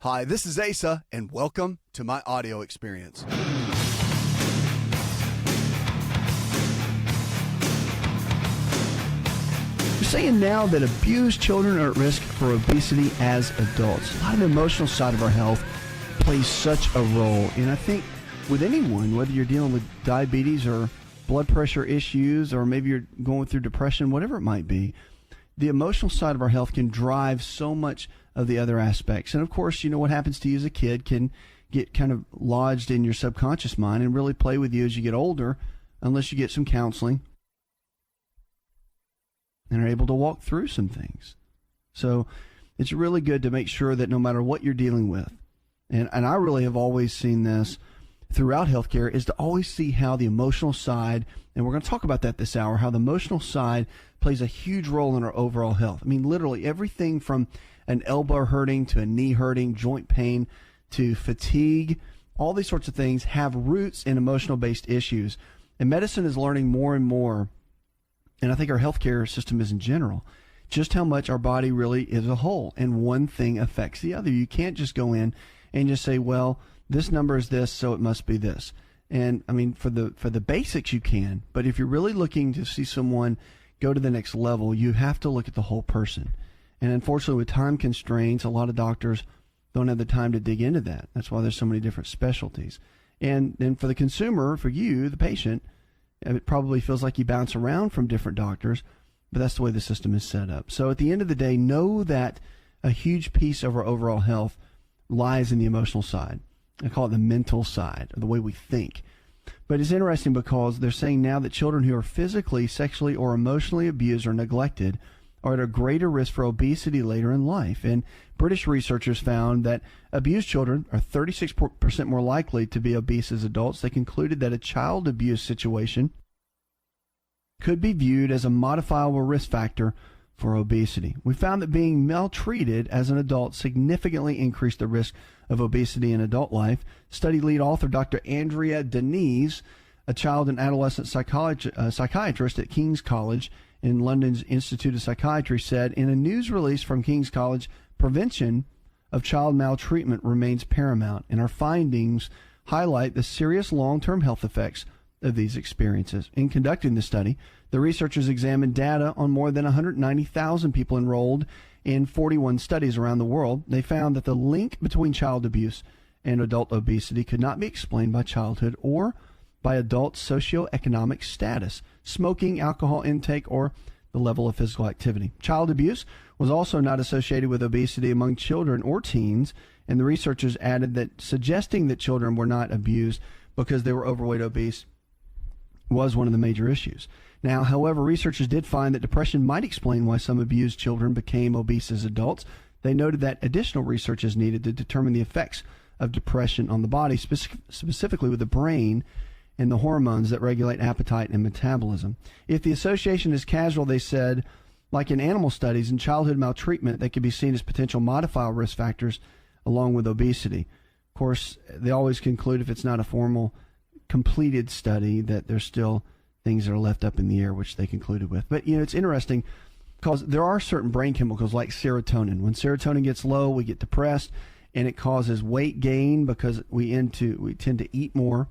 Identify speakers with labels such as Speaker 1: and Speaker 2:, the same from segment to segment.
Speaker 1: Hi, this is Asa, and welcome to my audio experience. We're saying now that abused children are at risk for obesity as adults. A lot of the emotional side of our health plays such a role, and I think with anyone, whether you're dealing with diabetes or blood pressure issues, or maybe you're going through depression, whatever it might be, the emotional side of our health can drive so much of the other aspects. And of course, you know, what happens to you as a kid can get kind of lodged in your subconscious mind and really play with you as you get older, unless you get some counseling and are able to walk through some things. So it's really good to make sure that no matter what you're dealing with, and I really have always seen this throughout healthcare, is to always see how the emotional side, and we're going to talk about that this hour, how the emotional side plays a huge role in our overall health. I mean, literally everything from an elbow hurting to a knee hurting, joint pain to fatigue, all these sorts of things have roots in emotional-based issues. And medicine is learning more and more, and I think our healthcare system is in general, just how much our body really is a whole, and one thing affects the other. You can't just go in and just say, well, this number is this, so it must be this. And I mean, for the basics you can, but if you're really looking to see someone go to the next level, you have to look at the whole person. And unfortunately, with time constraints, a lot of doctors don't have the time to dig into that. That's why there's so many different specialties. And then for the consumer, for you, the patient, it probably feels like you bounce around from different doctors, but that's the way the system is set up. So at the end of the day, know that a huge piece of our overall health lies in the emotional side. I call it the mental side, or the way we think. But it's interesting because they're saying now that children who are physically, sexually, or emotionally abused or neglected are at a greater risk for obesity later in life. And British researchers found that abused children are 36% more likely to be obese as adults. They concluded that a child abuse situation could be viewed as a modifiable risk factor for obesity. We found that being maltreated as an adult significantly increased the risk of obesity in adult life. Study lead author Dr. Andrea Denise, a child and adolescent psychiatrist at King's College in London's Institute of Psychiatry, said in a news release from King's College, prevention of child maltreatment remains paramount, and our findings highlight the serious long-term health effects of these experiences. In conducting the study, the researchers examined data on more than 190,000 people enrolled in 41 studies around the world. They found that the link between child abuse and adult obesity could not be explained by childhood or by adult socioeconomic status, smoking, alcohol intake, or the level of physical activity. Child abuse was also not associated with obesity among children or teens, and the researchers added that suggesting that children were not abused because they were overweight or obese was one of the major issues. Now, however, researchers did find that depression might explain why some abused children became obese as adults. They noted that additional research is needed to determine the effects of depression on the body, specifically with the brain and the hormones that regulate appetite and metabolism. If the association is causal, they said, like in animal studies and childhood maltreatment, they could be seen as potential modifiable risk factors along with obesity. Of course, they always conclude if it's not a formal completed study that there's still things that are left up in the air, which they concluded with. But, you know, it's interesting because there are certain brain chemicals like serotonin. When serotonin gets low, we get depressed, and it causes weight gain because we tend to eat more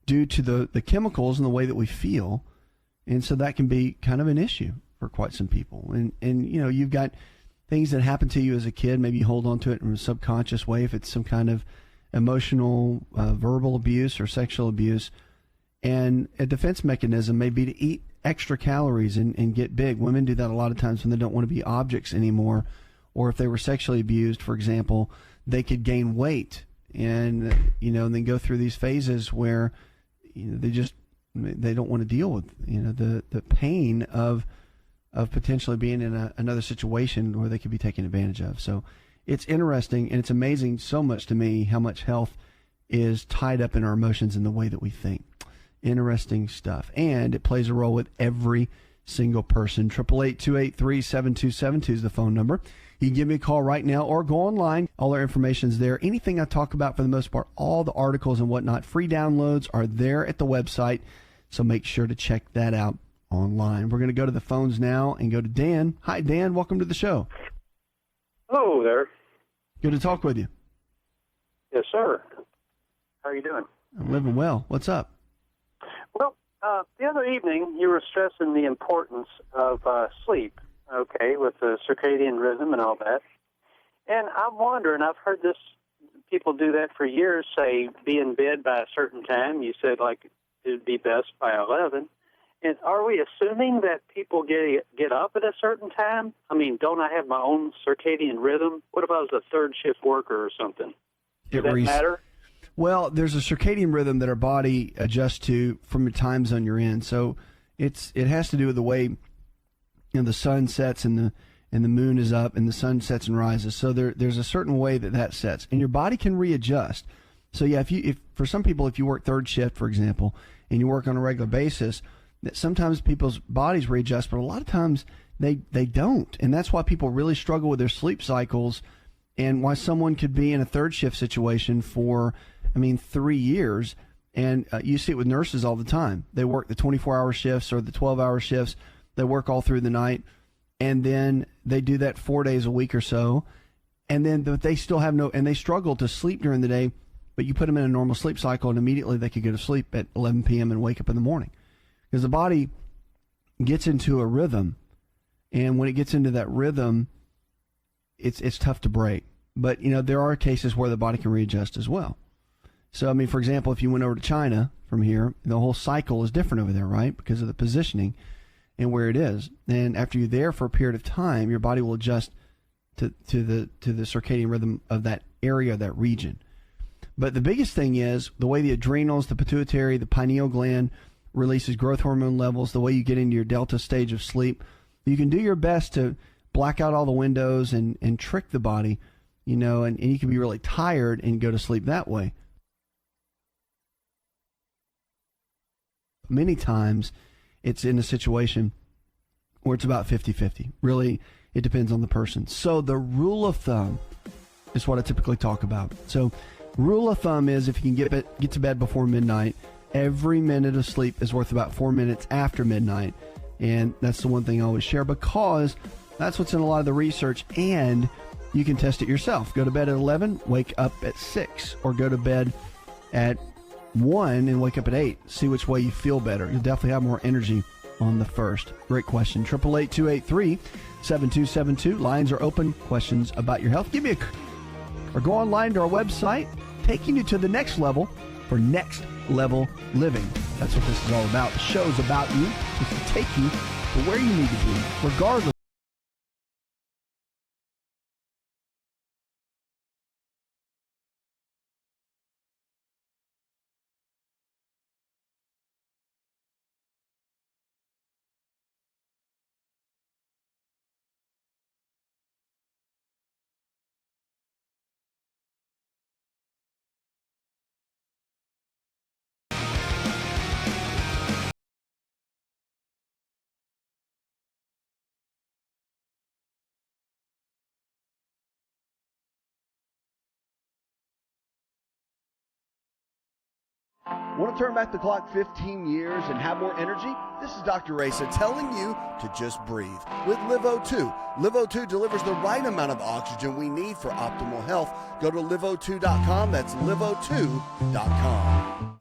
Speaker 1: due to the chemicals and the way that we feel. And so that can be kind of an issue for quite some people. And you know, you've got things that happen to you as a kid. Maybe you hold on to it in a subconscious way if it's some kind of emotional, verbal abuse or sexual abuse. And a defense mechanism may be to eat extra calories and get big. Women do that a lot of times when they don't want to be objects anymore. Or if they were sexually abused, for example, they could gain weight and, you know, and then go through these phases where, you know, they don't want to deal with, you know, the pain of potentially being in another situation where they could be taken advantage of. So it's interesting, and it's amazing so much to me how much health is tied up in our emotions and the way that we think. Interesting stuff. And it plays a role with every single person. 888-283-7272 is the phone number. You can give me a call right now or go online. All our information is there. Anything I talk about, for the most part, all the articles and whatnot, free downloads are there at the website. So make sure to check that out online. We're going to go to the phones now and go to Dan. Hi, Dan. Welcome to the show.
Speaker 2: Hello there.
Speaker 1: Good to talk with you.
Speaker 2: Yes, sir. How are you doing?
Speaker 1: I'm living well. What's up?
Speaker 2: Well, the other evening you were stressing the importance of sleep, okay, with the circadian rhythm and all that. And I'm wondering, I've heard people do that for years, say be in bed by a certain time. You said, like, it would be best by 11. And are we assuming that people get up at a certain time? I mean, don't I have my own circadian rhythm? What if I was a third shift worker or something? Does that matter?
Speaker 1: Well, there's a circadian rhythm that our body adjusts to from the time zone you're in. So it has to do with the way the sun sets and the moon is up and the sun sets and rises. So there's a certain way that sets, and your body can readjust. So yeah, if for some people, if you work third shift, for example, and you work on a regular basis, that sometimes people's bodies readjust, but a lot of times they don't. And that's why people really struggle with their sleep cycles, and why someone could be in a third shift situation for, 3 years. And you see it with nurses all the time. They work the 24-hour shifts or the 12-hour shifts. They work all through the night, and then they do that 4 days a week or so. And then they still have and they struggle to sleep during the day, but you put them in a normal sleep cycle and immediately they could go to sleep at 11 p.m. and wake up in the morning. Because the body gets into a rhythm, and when it gets into that rhythm, it's tough to break. But, there are cases where the body can readjust as well. So, for example, if you went over to China from here, the whole cycle is different over there, right? Because of the positioning and where it is. And after you're there for a period of time, your body will adjust to the circadian rhythm of that area, that region. But the biggest thing is the way the adrenals, the pituitary, the pineal gland releases growth hormone levels, the way you get into your delta stage of sleep. You can do your best to black out all the windows and trick the body, and you can be really tired and go to sleep that way. Many times it's in a situation where it's about 50-50. Really, it depends on the person. So the rule of thumb is what I typically talk about. So rule of thumb is if you can get to bed before midnight, every minute of sleep is worth about 4 minutes after midnight. And that's the one thing I always share, because that's what's in a lot of the research, and you can test it yourself. Go to bed at 11, wake up at 6, or go to bed at 1 and wake up at 8. See which way you feel better. You'll definitely have more energy on the first. Great question. 888-283-7272. Lines are open. Questions about your health. Give me or go online to our website, taking you to the next level for next level living. That's what this is all about. The show's about you. It's to take you to where you need to be, regardless. Want to turn back the clock 15 years and have more energy? This is Dr. Raisa telling you to just breathe with LiveO2. LiveO2 delivers the right amount of oxygen we need for optimal health. Go to liveO2.com. That's liveO2.com.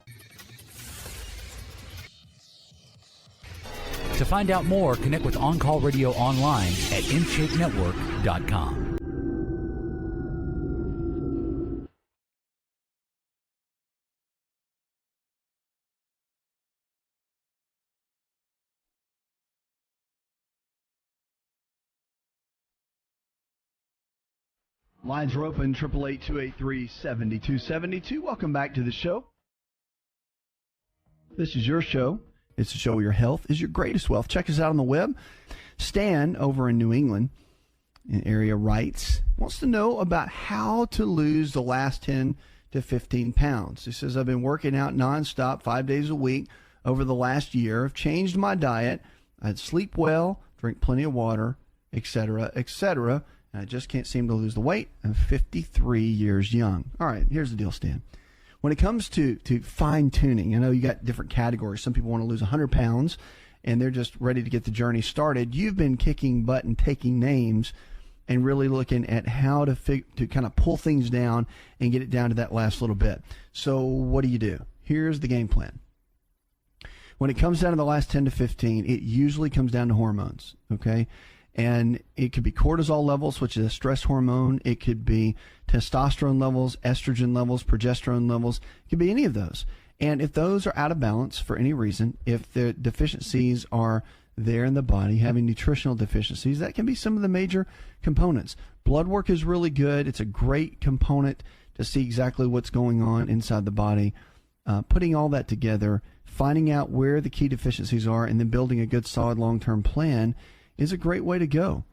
Speaker 3: To find out more, connect with On Call Radio online at InShapeNetwork.com.
Speaker 1: Lines are open, 888-283-7272. Welcome back to the show. This is your show. It's a show where your health is your greatest wealth. Check us out on the web. Stan over in New England area wants to know about how to lose the last 10 to 15 pounds. He says, I've been working out nonstop 5 days a week over the last year. I've changed my diet. I'd sleep well, drink plenty of water, etc., etc., and I just can't seem to lose the weight. I'm 53 years young. All right, here's the deal, Stan. When it comes to fine-tuning, I know you got different categories. Some people want to lose 100 pounds, and they're just ready to get the journey started. You've been kicking butt and taking names and really looking at how to kind of pull things down and get it down to that last little bit. So what do? Here's the game plan. When it comes down to the last 10 to 15, it usually comes down to hormones, okay? And it could be cortisol levels, which is a stress hormone. It could be testosterone levels, estrogen levels, progesterone levels. It could be any of those. And if those are out of balance for any reason, if the deficiencies are there in the body, having nutritional deficiencies, that can be some of the major components. Blood work is really good. It's a great component to see exactly what's going on inside the body. Putting all that together, finding out where the key deficiencies are, and then building a good, solid, long-term plan is a great way to go.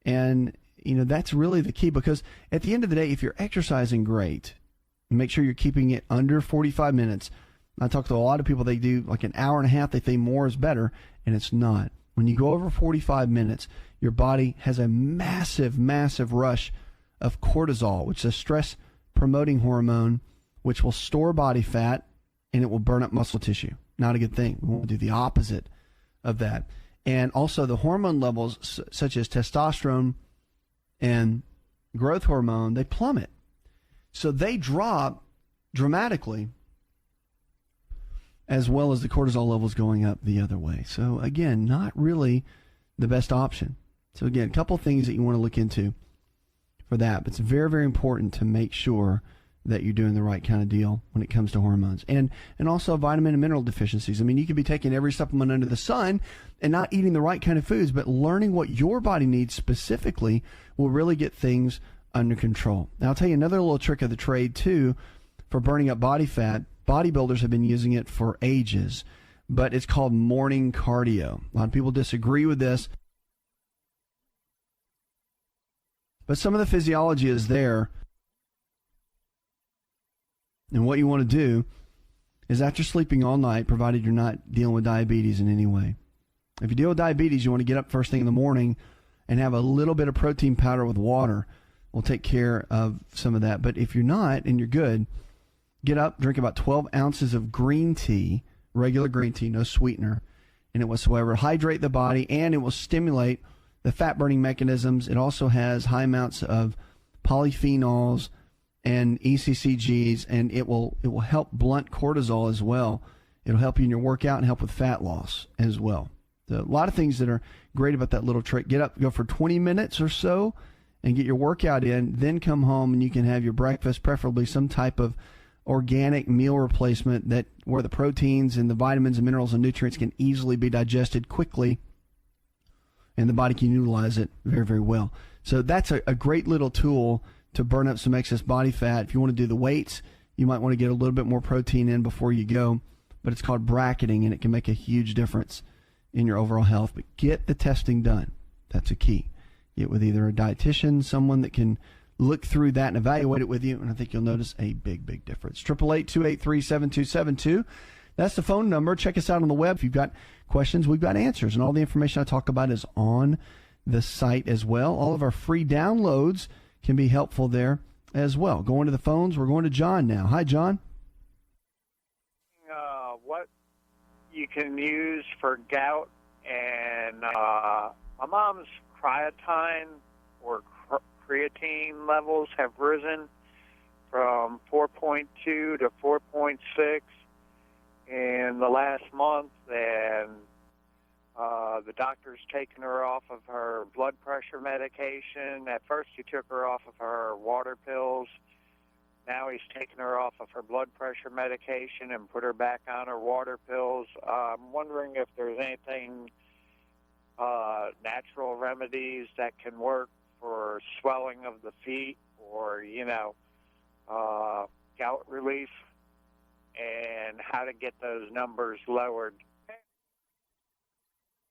Speaker 1: And, that's really the key, because at the end of the day, if you're exercising great, make sure you're keeping it under 45 minutes. I talk to a lot of people, they do like an hour and a half, they think more is better, and it's not. When you go over 45 minutes, your body has a massive, massive rush of cortisol, which is a stress-promoting hormone, which will store body fat, and it will burn up muscle tissue. Not a good thing. We want to do the opposite of that. And also the hormone levels, such as testosterone and growth hormone, they plummet. So they drop dramatically, as well as the cortisol levels going up the other way. So again, not really the best option. So again, a couple things that you want to look into for that. But it's very, very important to make sure that you're doing the right kind of deal when it comes to hormones. And also vitamin and mineral deficiencies. I mean, you could be taking every supplement under the sun and not eating the right kind of foods, but learning what your body needs specifically will really get things under control. Now, I'll tell you another little trick of the trade, too, for burning up body fat. Bodybuilders have been using it for ages, but it's called morning cardio. A lot of people disagree with this, but some of the physiology is there. And what you want to do is, after sleeping all night, provided you're not dealing with diabetes in any way. If you deal with diabetes, you want to get up first thing in the morning and have a little bit of protein powder with water. We'll take care of some of that. But if you're not and you're good, get up, drink about 12 ounces of green tea, regular green tea, no sweetener in it whatsoever. Hydrate the body, and it will stimulate the fat-burning mechanisms. It also has high amounts of polyphenols and ECCGs, and it will help blunt cortisol as well. It'll help you in your workout and help with fat loss as well. So a lot of things that are great about that little trick. Get up, go for 20 minutes or so, and get your workout in. Then come home, and you can have your breakfast, preferably some type of organic meal replacement that where the proteins and the vitamins and minerals and nutrients can easily be digested quickly, and the body can utilize it very, very well. So that's a great little tool to burn up some excess body fat. If you want to do the weights, you might want to get a little bit more protein in before you go, but it's called bracketing, and it can make a huge difference in your overall health. But get the testing done. That's a key. Get with either a dietitian, someone that can look through that and evaluate it with you, and I think you'll notice a big, big difference. 888-283-7272. That's the phone number. Check us out on the web. If you've got questions, we've got answers, and all the information I talk about is on the site as well. All of our free downloads can be helpful there as well. Going to the phones, we're going to John now. Hi, John.
Speaker 4: What you can use for gout, and my mom's creatine or creatine levels have risen from 4.2 to 4.6 in the last month, and the doctor's taken her off of her blood pressure medication. At first he took her off of her water pills. Now he's taken her off of her blood pressure medication and put her back on her water pills. I'm wondering if there's anything, natural remedies that can work for swelling of the feet or, gout relief, and how to get those numbers lowered.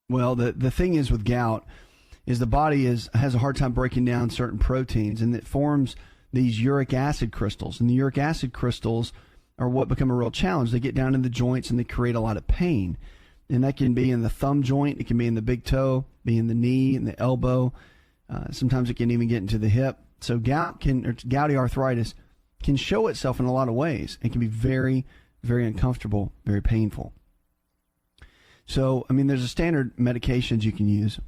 Speaker 1: Well, the thing is with gout is the body has a hard time breaking down certain proteins, and it forms these uric acid crystals. And the uric acid crystals are what become a real challenge. They get down in the joints and they create a lot of pain. And that can be in the thumb joint, it can be in the big toe, be in the knee, and the elbow. Sometimes it can even get into the hip. So gouty arthritis can show itself in a lot of ways. It can be very, very uncomfortable, very painful. So, there's a standard medications you can use.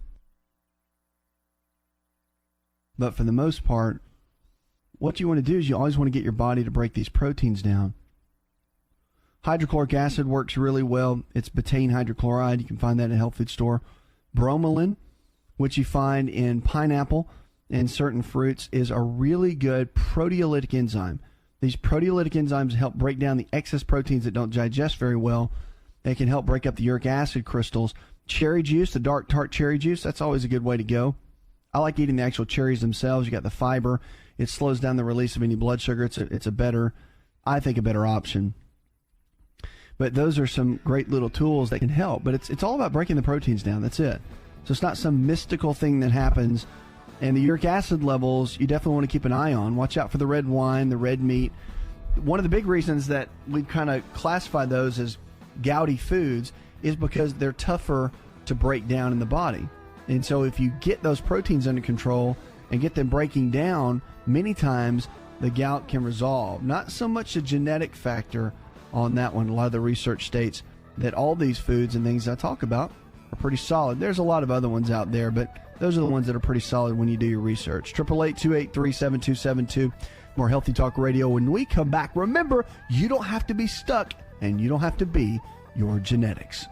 Speaker 1: But for the most part, what you want to do is you always want to get your body to break these proteins down. Hydrochloric acid works really well. It's betaine hydrochloride. You can find that in a health food store. Bromelain, which you find in pineapple and certain fruits, is a really good proteolytic enzyme. These proteolytic enzymes help break down the excess proteins that don't digest very well. They can help break up the uric acid crystals. Cherry juice, the dark tart cherry juice, that's always a good way to go. I like eating the actual cherries themselves. You got the fiber. It slows down the release of any blood sugar. It's a better option. But those are some great little tools that can help. But it's all about breaking the proteins down. That's it. So it's not some mystical thing that happens. And the uric acid levels, you definitely want to keep an eye on. Watch out for the red wine, the red meat. One of the big reasons that we kind of classify those as gouty foods is because they're tougher to break down in the body. And so if you get those proteins under control and get them breaking down, many times the gout can resolve. Not so much a genetic factor on that one. A lot of the research states that all these foods and things I talk about are pretty solid. There's a lot of other ones out there, but those are the ones that are pretty solid when you do your research. 888-283-7272. More Healthy Talk Radio. When we come back, remember, you don't have to be stuck and you don't have to be your genetics.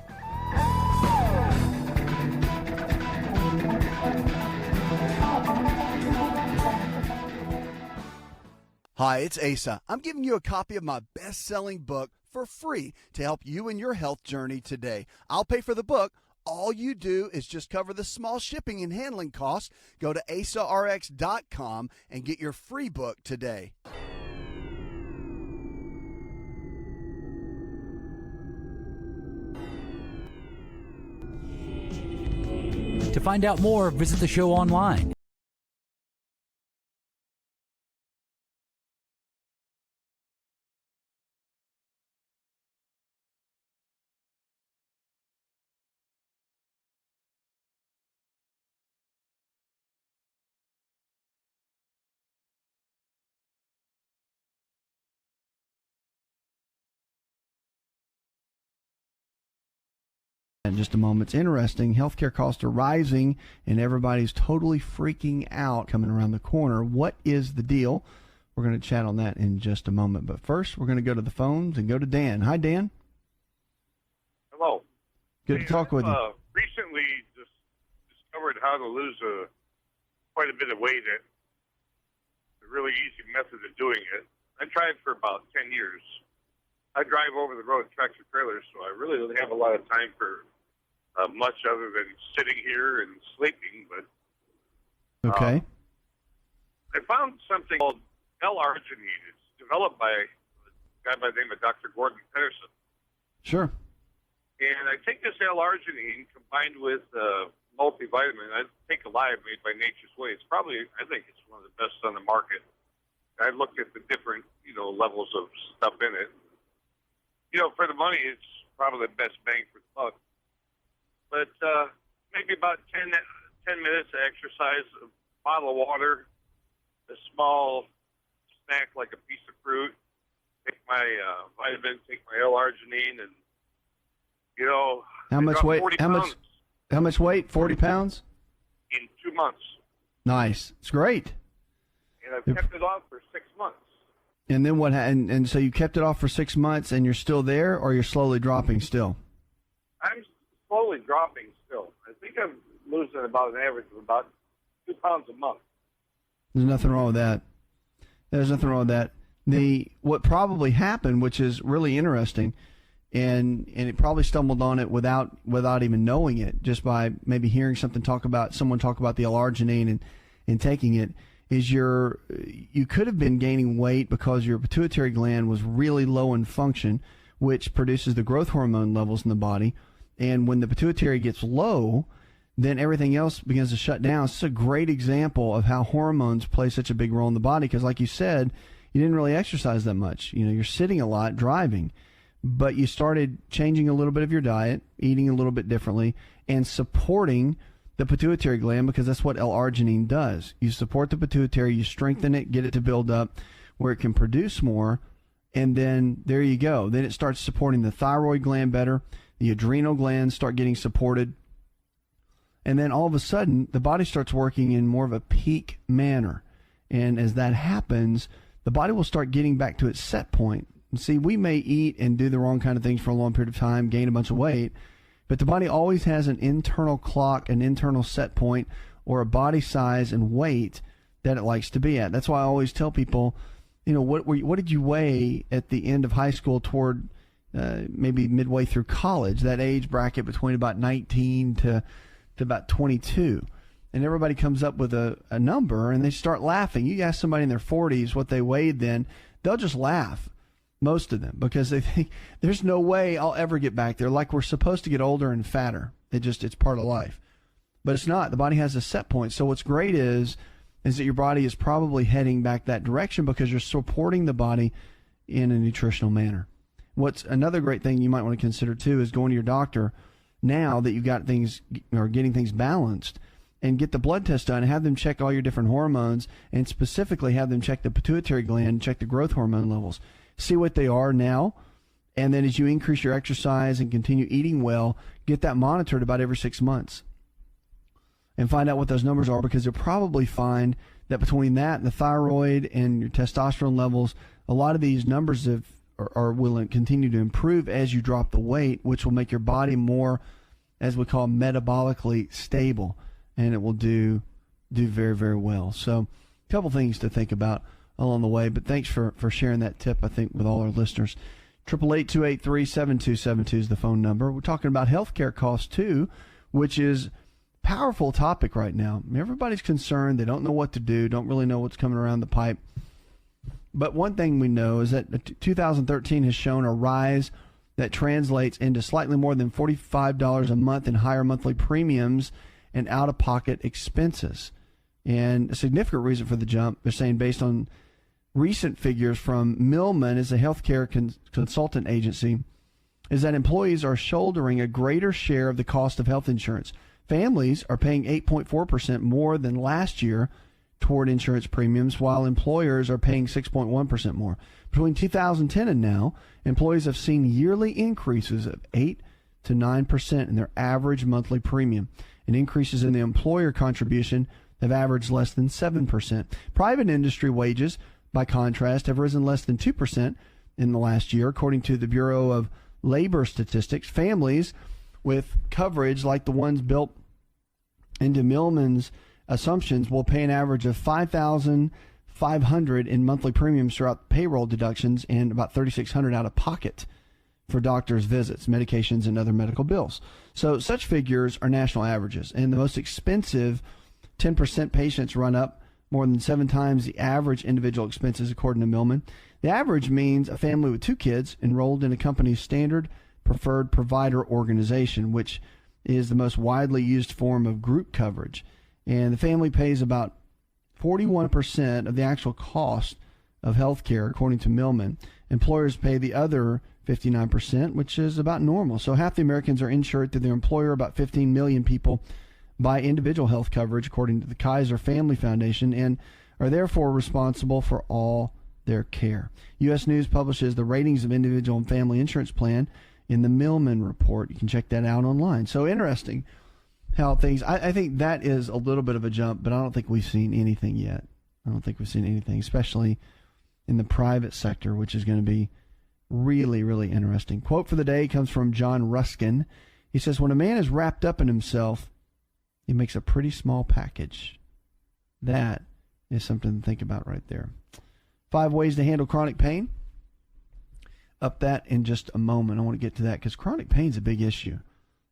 Speaker 1: Hi, it's Asa. I'm giving you a copy of my best-selling book for free to help you in your health journey today. I'll pay for the book. All you do is just cover the small shipping and handling costs. Go to asarx.com and get your free book today.
Speaker 3: To find out more, visit the show online.
Speaker 1: In just a moment. It's interesting. Healthcare costs are rising, and everybody's totally freaking out coming around the corner. What is the deal? We're going to chat on that in just a moment. But first, we're going to go to the phones and go to Dan. Hi, Dan.
Speaker 5: Hello.
Speaker 1: Good to talk with you.
Speaker 5: Recently just discovered how to lose quite a bit of weight. A really easy method of doing it. I tried for about 10 years. I drive over the road tractor trailers, so I really don't have a lot of time for much other than sitting here and sleeping. But
Speaker 1: okay.
Speaker 5: I found something called L-arginine. It's developed by a guy by the name of Dr. Gordon Pedersen.
Speaker 1: Sure.
Speaker 5: And I take this L-arginine combined with multivitamin. I take Alive made by Nature's Way. It's probably, I think it's one of the best on the market. I looked at the different, levels of stuff in it. For the money, it's probably the best bang for the buck. But maybe about 10 minutes of exercise, a bottle of water, a small snack like a piece of fruit, take my vitamin, take my L-arginine, and,
Speaker 1: how much weight? How much weight? 40 pounds?
Speaker 5: In 2 months.
Speaker 1: Nice. It's great.
Speaker 5: And I've kept it off for 6 months.
Speaker 1: And then what? And so you kept it off for 6 months, and you're still there, or you're slowly dropping still?
Speaker 5: I'm slowly dropping still. I think I'm losing about an average of about 2 pounds a month.
Speaker 1: There's nothing wrong with that. There's nothing wrong with that. What probably happened, which is really interesting, and it probably stumbled on it without even knowing it, just by maybe hearing someone talk about the L-arginine and taking it, is you could have been gaining weight because your pituitary gland was really low in function, which produces the growth hormone levels in the body. And when the pituitary gets low, then everything else begins to shut down. It's a great example of how hormones play such a big role in the body because, like you said, you didn't really exercise that much. You're sitting a lot, driving, but you started changing a little bit of your diet, eating a little bit differently, and supporting the pituitary gland, because that's what L-arginine does. You support the pituitary, you strengthen it, get it to build up where it can produce more, and then there you go. Then it starts supporting the thyroid gland better. The adrenal glands start getting supported. And then all of a sudden, the body starts working in more of a peak manner. And as that happens, the body will start getting back to its set point. And see, we may eat and do the wrong kind of things for a long period of time, gain a bunch of weight, but the body always has an internal clock, an internal set point, or a body size and weight that it likes to be at. That's why I always tell people, what did you weigh at the end of high school toward maybe midway through college, that age bracket between about 19 to about 22. And everybody comes up with a number, and they start laughing. You ask somebody in their 40s what they weighed then, they'll just laugh, most of them, because they think there's no way I'll ever get back there. Like we're supposed to get older and fatter. It's part of life. But it's not. The body has a set point. So what's great is that your body is probably heading back that direction because you're supporting the body in a nutritional manner. What's another great thing you might want to consider, too, is going to your doctor now that you've got things or getting things balanced, and get the blood test done and have them check all your different hormones, and specifically have them check the pituitary gland, check the growth hormone levels, see what they are now, and then as you increase your exercise and continue eating well, get that monitored about every 6 months and find out what those numbers are, because you'll probably find that between that and the thyroid and your testosterone levels, a lot of these numbers will continue to improve as you drop the weight, which will make your body more, as we call, metabolically stable, and it will do very, very well. So a couple things to think about along the way, but thanks for sharing that tip, I think, with all our listeners. 888-283-7272 is the phone number. We're talking about healthcare costs, too, which is a powerful topic right now. Everybody's concerned. They don't know what to do, don't really know what's coming around the pipe. But one thing we know is that 2013 has shown a rise that translates into slightly more than $45 a month in higher monthly premiums and out-of-pocket expenses. And a significant reason for the jump, they're saying, based on recent figures from Millman, as a healthcare consultant agency, is that employees are shouldering a greater share of the cost of health insurance. Families are paying 8.4% more than last year toward insurance premiums, while employers are paying 6.1% more. Between 2010 and now, employees have seen yearly increases of 8 to 9% in their average monthly premium, and increases in the employer contribution have averaged less than 7%. Private industry wages, by contrast, have risen less than 2% in the last year, according to the Bureau of Labor Statistics. Families with coverage like the ones built into Millman's assumptions will pay an average of $5,500 in monthly premiums throughout payroll deductions and about $3,600 out of pocket for doctors' visits, medications, and other medical bills. So such figures are national averages, and the most expensive 10% patients run up more than 7 times the average individual expenses, according to Millman. The average means a family with 2 kids enrolled in a company's standard preferred provider organization, which is the most widely used form of group coverage. And the family pays about 41% of the actual cost of health care, according to Millman. Employers pay the other 59%, which is about normal. So half the Americans are insured through their employer. About 15 million people buy individual health coverage, according to the Kaiser Family Foundation, and are therefore responsible for all their care. U.S. News publishes the ratings of individual and family insurance plan in the Millman report. You can check that out online. So interesting how things, I think that is a little bit of a jump, but I don't think we've seen anything yet. I don't think we've seen anything, especially in the private sector, which is going to be really, really interesting. Quote for the day comes from John Ruskin. He says, when a man is wrapped up in himself, he makes a pretty small package. That is something to think about right there. 5 ways to handle chronic pain. Up that in just a moment. I want to get to that because chronic pain is a big issue.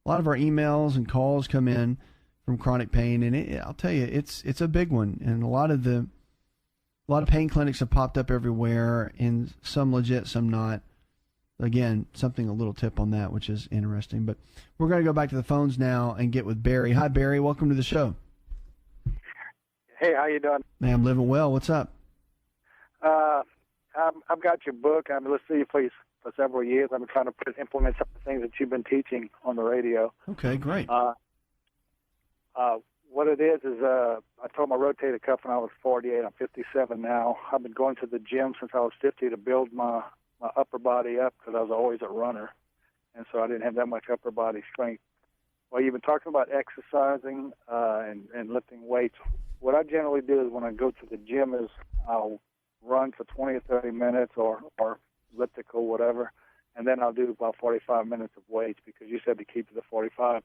Speaker 1: A lot of our emails and calls come in from chronic pain, and I'll tell you, it's a big one. And a lot of pain clinics have popped up everywhere, and some legit, some not. Again, something a little tip on that, which is interesting. But we're going to go back to the phones now and get with Barry. Hi, Barry. Welcome to the show.
Speaker 6: Hey, how you doing?
Speaker 1: Man, I'm living well. What's up?
Speaker 6: I've got your book. I've been listening to you for several years. I've been trying to implement some of the things that you've been teaching on the radio.
Speaker 1: Okay, great.
Speaker 6: What it is I tore my rotator cuff when I was 48. I'm 57 now. I've been going to the gym since I was 50 to build my upper body up because I was always a runner, and so I didn't have that much upper body strength. Well, you've been talking about exercising and lifting weights. What I generally do is when I go to the gym is I'll run for 20 or 30 minutes or elliptical, whatever, and then I'll do about 45 minutes of weights because you said to keep it to 45.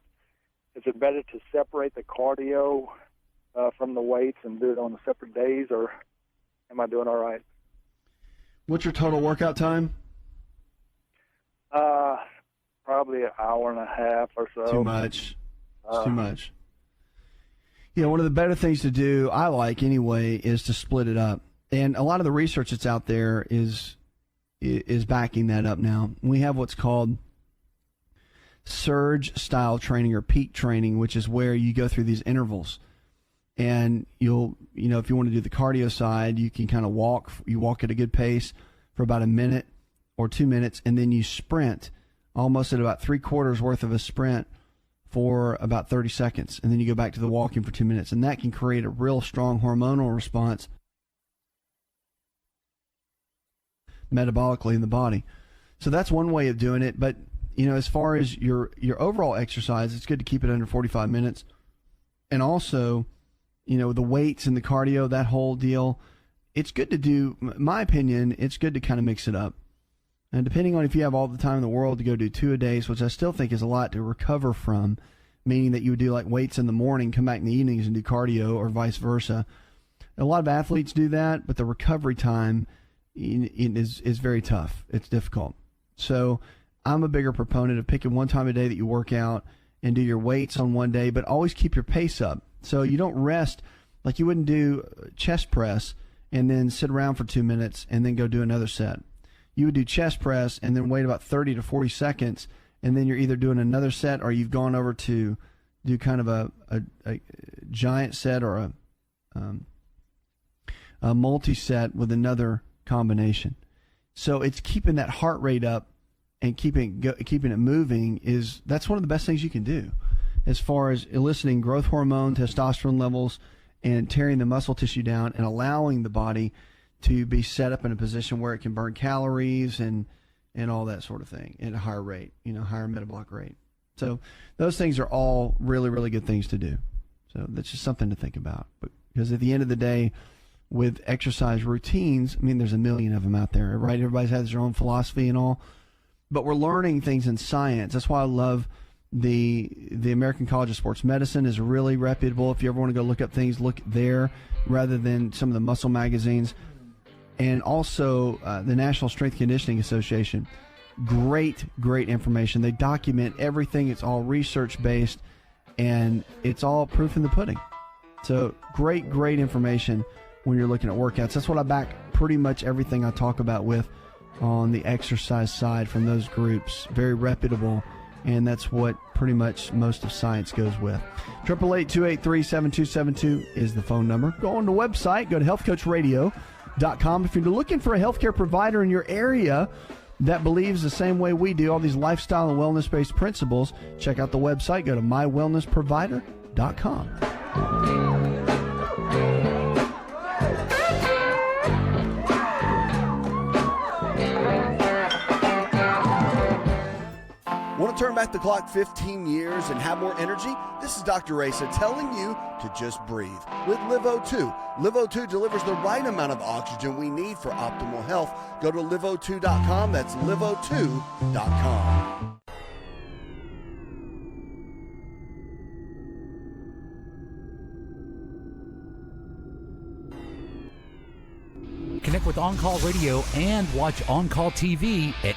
Speaker 6: Is it better to separate the cardio from the weights and do it on separate days, or am I doing all right?
Speaker 1: What's your total workout time?
Speaker 6: Probably an hour and a half or so.
Speaker 1: Too much. It's too much. Yeah, one of the better things to do, I like anyway, is to split it up. And a lot of the research that's out there is backing that up now. We have what's called surge style training or peak training, which is where you go through these intervals. And if you want to do the cardio side, you can kind of walk. You walk at a good pace for about a minute or 2 minutes, and then you sprint almost at about 3/4 worth of a sprint for about 30 seconds. And then you go back to the walking for 2 minutes. And that can create a real strong hormonal response metabolically in the body. So that's one way of doing it. But, as far as your overall exercise, it's good to keep it under 45 minutes. And also, the weights and the cardio, that whole deal, it's good to do, my opinion, it's good to kind of mix it up. And depending on if you have all the time in the world to go do 2 a days, which I still think is a lot to recover from, meaning that you would do like weights in the morning, come back in the evenings and do cardio, or vice versa. A lot of athletes do that, but the recovery time is very tough. It's difficult. So I'm a bigger proponent of picking one time a day that you work out and do your weights on one day, but always keep your pace up. So you don't rest, like you wouldn't do chest press and then sit around for 2 minutes and then go do another set. You would do chest press and then wait about 30 to 40 seconds, and then you're either doing another set or you've gone over to do kind of a giant set or a multi-set with another combination. So it's keeping that heart rate up and keeping it moving that's one of the best things you can do as far as eliciting growth hormone, testosterone levels, and tearing the muscle tissue down and allowing the body to be set up in a position where it can burn calories and all that sort of thing at a higher rate, higher metabolic rate. So those things are all really, really good things to do. So that's just something to think about. Because at the end of the day, with exercise routines, there's a million of them out there, right? Everybody has their own philosophy and all. But we're learning things in science. That's why I love the American College of Sports Medicine is really reputable. If you ever want to go look up things, look there rather than some of the muscle magazines. And also the National Strength Conditioning Association. Great information. They document everything. It's all research-based, and it's all proof in the pudding. So great information when you're looking at workouts. That's what I back pretty much everything I talk about with on the exercise side from those groups. Very reputable, and that's what pretty much most of science goes with. 888-283-7272 is the phone number. Go on the website. Go to healthcoachradio.com. If you're looking for a healthcare provider in your area that believes the same way we do, all these lifestyle and wellness-based principles, check out the website. Go to mywellnessprovider.com.
Speaker 7: Want to turn back the clock 15 years and have more energy? This is Dr. Raisa telling you to just breathe with LiveO2. LiveO2 delivers the right amount of oxygen we need for optimal health. Go to liveO2.com. That's liveO2.com.
Speaker 3: Connect with On Call Radio and watch On Call TV at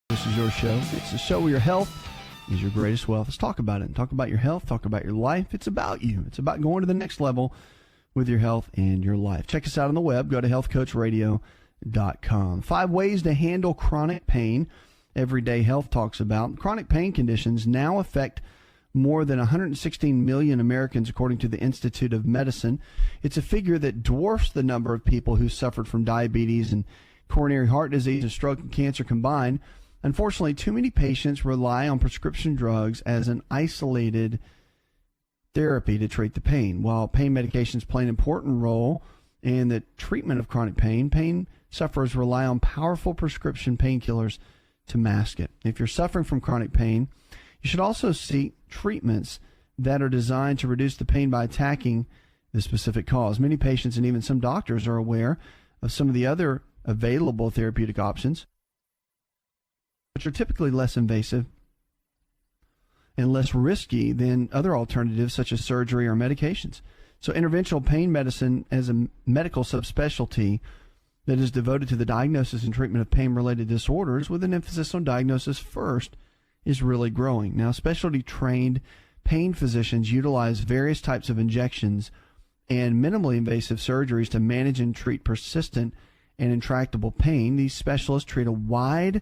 Speaker 1: This is your show. It's a show where your health is your greatest wealth. Let's talk about it. Talk about your health. Talk about your life. It's about you. It's about going to the next level with your health and your life. Check us out on the web. Go to healthcoachradio.com. 5 ways to handle chronic pain. Everyday Health talks about. Chronic pain conditions now affect more than 116 million Americans, according to the Institute of Medicine. It's a figure that dwarfs the number of people who suffered from diabetes and coronary heart disease and stroke and cancer combined. Unfortunately, too many patients rely on prescription drugs as an isolated therapy to treat the pain. While pain medications play an important role in the treatment of chronic pain, pain sufferers rely on powerful prescription painkillers to mask it. If you're suffering from chronic pain, you should also seek treatments that are designed to reduce the pain by attacking the specific cause. Many patients and even some doctors are aware of some of the other available therapeutic options, which are typically less invasive and less risky than other alternatives such as surgery or medications. So interventional pain medicine as a medical subspecialty that is devoted to the diagnosis and treatment of pain-related disorders with an emphasis on diagnosis first is really growing. Now, specialty-trained pain physicians utilize various types of injections and minimally invasive surgeries to manage and treat persistent and intractable pain. These specialists treat a wide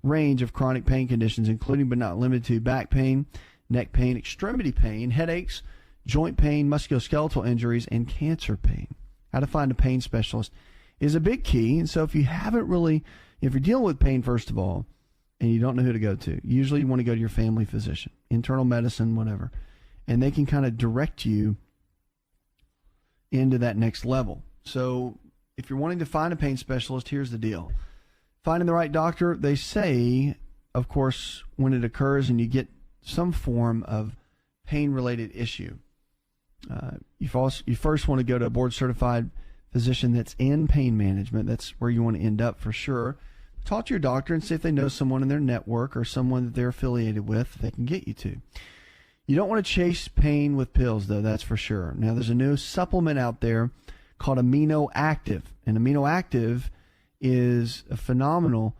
Speaker 1: range of chronic pain conditions, including but not limited to back pain, neck pain, extremity pain, headaches, joint pain, musculoskeletal injuries, and cancer pain. How to find a pain specialist is a big key. And so if you're dealing with pain, first of all, and you don't know who to go to, usually you want to go to your family physician, internal medicine, whatever, and they can kind of direct you into that next level. So if you're wanting to find a pain specialist, here's the deal. Finding the right doctor, they say, of course, when it occurs and you get some form of pain-related issue, you first want to go to a board-certified physician that's in pain management. That's where you want to end up for sure. Talk to your doctor and see if they know someone in their network or someone that they're affiliated with they can get you to. You don't want to chase pain with pills, though, that's for sure. Now, there's a new supplement out there called Amino Active. And Amino Active is a phenomenal,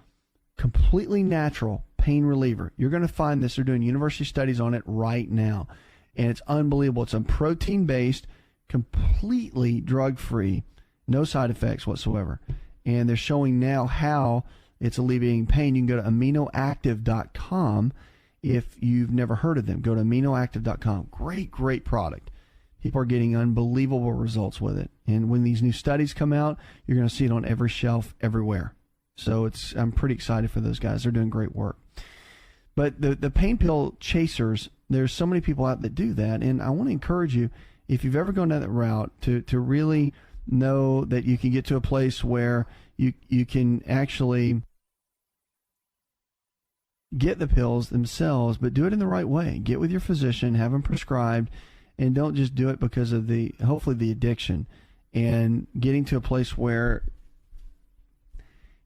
Speaker 1: completely natural pain reliever. You're going to find this. They're doing university studies on it right now. And it's unbelievable. It's a protein-based, completely drug-free, no side effects whatsoever. And they're showing now how it's alleviating pain. You can go to aminoactive.com if you've never heard of them. Go to aminoactive.com. Great product. People are getting unbelievable results with it. And when these new studies come out, you're going to see it on every shelf everywhere. So I'm pretty excited for those guys. They're doing great work. But the pain pill chasers, there's so many people out that do that. And I want to encourage you, if you've ever gone down that route, to really know that you can get to a place where you can actually get the pills themselves, but do it in the right way. Get with your physician, have them prescribed, and don't just do it because of hopefully the addiction, and getting to a place where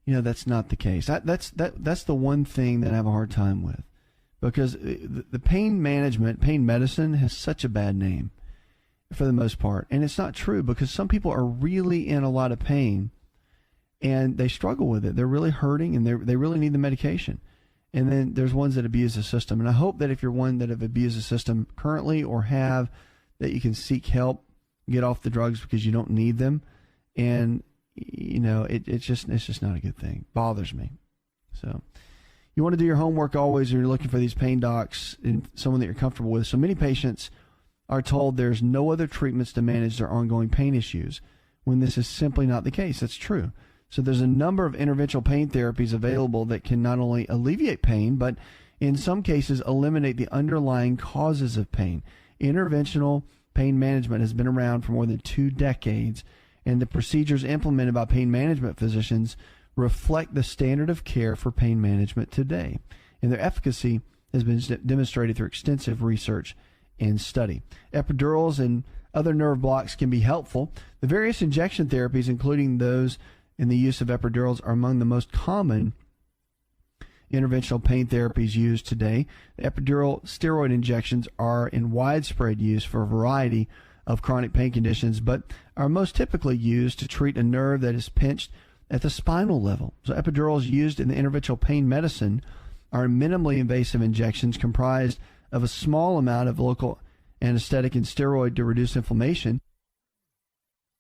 Speaker 1: that's not the case. That's the one thing that I have a hard time with, because the pain management, pain medicine has such a bad name for the most part, and it's not true, because some people are really in a lot of pain and they struggle with it. They're really hurting and they really need the medication. And then there's ones that abuse the system. And I hope that if you're one that have abused the system currently or that you can seek help, get off the drugs because you don't need them. And, it's just not a good thing. Bothers me. So you want to do your homework always, or you're looking for these pain docs and someone that you're comfortable with. So many patients are told there's no other treatments to manage their ongoing pain issues, when this is simply not the case. That's true. So there's a number of interventional pain therapies available that can not only alleviate pain, but in some cases eliminate the underlying causes of pain. Interventional pain management has been around for more than 2 decades, and the procedures implemented by pain management physicians reflect the standard of care for pain management today. And their efficacy has been demonstrated through extensive research and study. Epidurals and other nerve blocks can be helpful. The various injection therapies, including those in the use of epidurals, are among the most common interventional pain therapies used today. The epidural steroid injections are in widespread use for a variety of chronic pain conditions, but are most typically used to treat a nerve that is pinched at the spinal level. So epidurals used in the interventional pain medicine are minimally invasive injections comprised of a small amount of local anesthetic and steroid to reduce inflammation,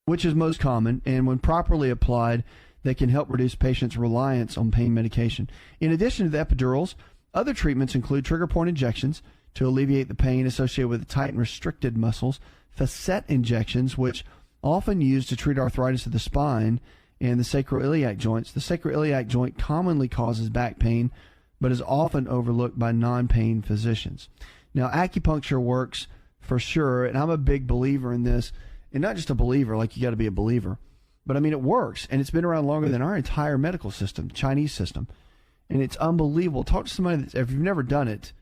Speaker 1: which is most common, and when properly applied, they can help reduce patients' reliance on pain medication. In addition to the epidurals, other treatments include trigger point injections to alleviate the pain associated with the tight and restricted muscles, facet injections, which often used to treat arthritis of the spine and the sacroiliac joints. The sacroiliac joint commonly causes back pain, but is often overlooked by non-pain physicians. Now, acupuncture works for sure, and I'm a big believer in this, and not just a believer, like you got to be a believer, but I mean, it works, and it's been around longer than our entire medical system, Chinese system, and it's unbelievable. Talk to somebody that's, if you've never done it,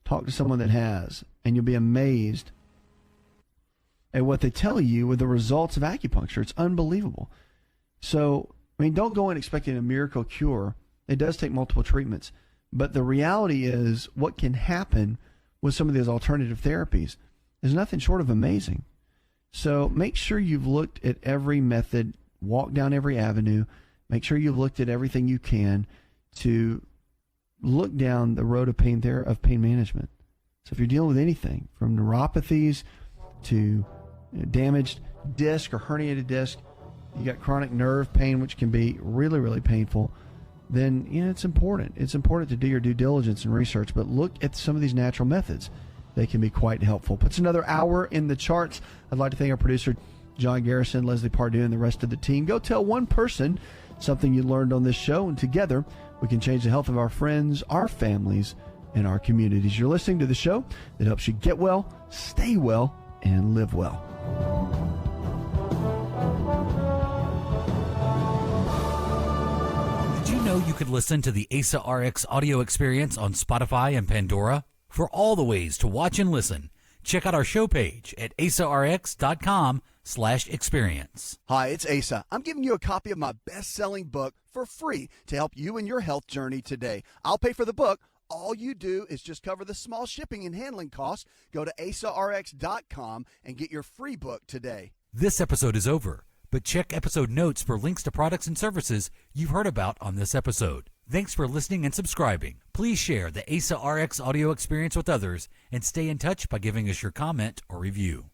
Speaker 1: talk to someone that has, and you'll be amazed at what they tell you with the results of acupuncture. It's unbelievable. So, I mean, don't go in expecting a miracle cure. It does take multiple treatments, but the reality is what can happen with some of these alternative therapies is nothing short of amazing. So make sure you've looked at every method, walk down every avenue, make sure you've looked at everything you can to look down the road of pain management. So if you're dealing with anything from neuropathies to damaged disc or herniated disc, you got chronic nerve pain, which can be really, really painful, then it's important. It's important to do your due diligence and research, but look at some of these natural methods. They can be quite helpful. Puts another hour in the charts. I'd like to thank our producer, John Garrison, Leslie Pardue, and the rest of the team. Go tell one person something you learned on this show, and together we can change the health of our friends, our families, and our communities. You're listening to the show that helps you get well, stay well, and live well.
Speaker 3: Did you know you could listen to the ASA RX audio experience on Spotify and Pandora? For all the ways to watch and listen, check out our show page at asarx.com/experience.
Speaker 7: Hi, it's Asa. I'm giving you a copy of my best-selling book for free to help you in your health journey today. I'll pay for the book. All you do is just cover the small shipping and handling costs. Go to asarx.com and get your free book today.
Speaker 3: This episode is over, but check episode notes for links to products and services you've heard about on this episode. Thanks for listening and subscribing. Please share the ASA RX audio experience with others and stay in touch by giving us your comment or review.